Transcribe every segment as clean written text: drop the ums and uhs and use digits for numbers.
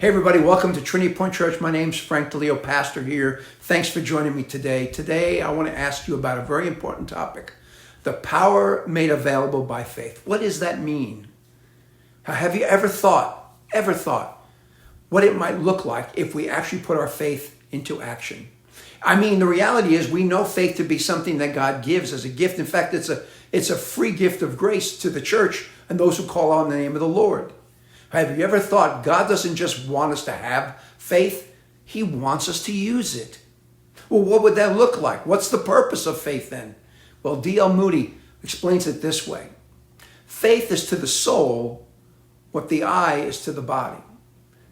Hey everybody, welcome to Trinity Point Church. My name's Frank DeLeo, pastor here. Thanks for joining me today. Today I want to ask you about a very important topic, the power made available by faith. What does that mean? Have you ever thought what it might look like if we actually put our faith into action? I mean, the reality is we know faith to be something that God gives as a gift. In fact, it's a free gift of grace to the church and those who call on the name of the Lord. Have you ever thought God doesn't just want us to have faith? He wants us to use it. Well, what would that look like? What's the purpose of faith then? Well, D.L. Moody explains it this way. Faith is to the soul what the eye is to the body.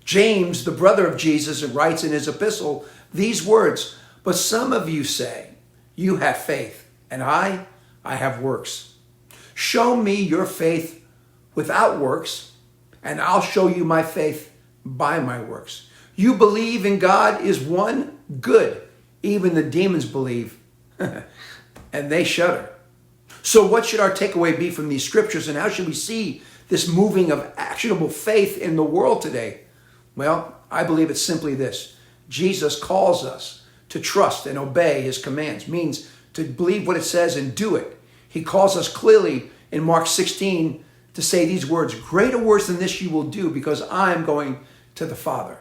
James, the brother of Jesus, writes in his epistle these words, "But some of you say, you have faith, and I have works. Show me your faith without works, and I'll show you my faith by my works. You believe in God is one? Good. Even the demons believe, and they shudder." So what should our takeaway be from these scriptures, and how should we see this moving of actionable faith in the world today? Well, I believe it's simply this. Jesus calls us to trust and obey his commands, means to believe what it says and do it. He calls us clearly in Mark 16 to say these words, "Greater works than this you will do because I'm going to the Father."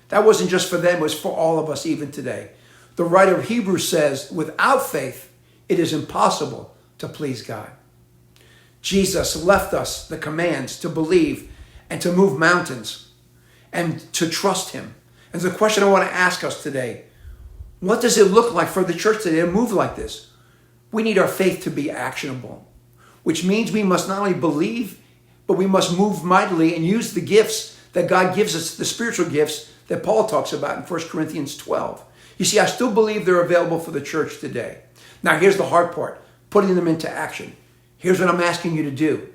That wasn't just for them, it was for all of us even today. The writer of Hebrews says, without faith, it is impossible to please God. Jesus left us the commands to believe and to move mountains and to trust him. And the question I want to ask us today, what does it look like for the church today to move like this? We need our faith to be actionable, which means we must not only believe, but we must move mightily and use the gifts that God gives us, the spiritual gifts that Paul talks about in 1 Corinthians 12. You see, I still believe they're available for the church today. Now, here's the hard part, putting them into action. Here's what I'm asking you to do.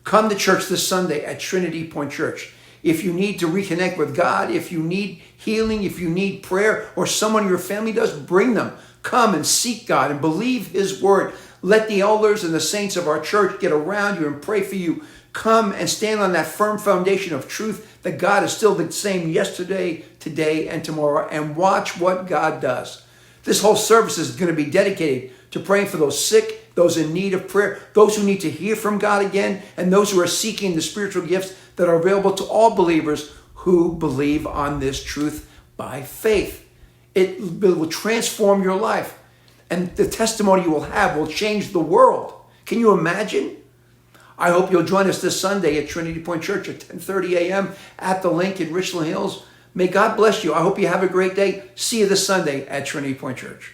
Come to church this Sunday at Trinity Point Church. If you need to reconnect with God, if you need healing, if you need prayer, or someone in your family does, bring them. Come and seek God and believe his word. Let the elders and the saints of our church get around you and pray for you. Come and stand on that firm foundation of truth that God is still the same yesterday, today, and tomorrow, and watch what God does. This whole service is going to be dedicated to praying for those sick, those in need of prayer, those who need to hear from God again, and those who are seeking the spiritual gifts that are available to all believers who believe on this truth by faith. It will transform your life, and the testimony you will have will change the world. Can you imagine? I hope you'll join us this Sunday at Trinity Point Church at 10:30 a.m. at the link in Richland Hills. May God bless you. I hope you have a great day. See you this Sunday at Trinity Point Church.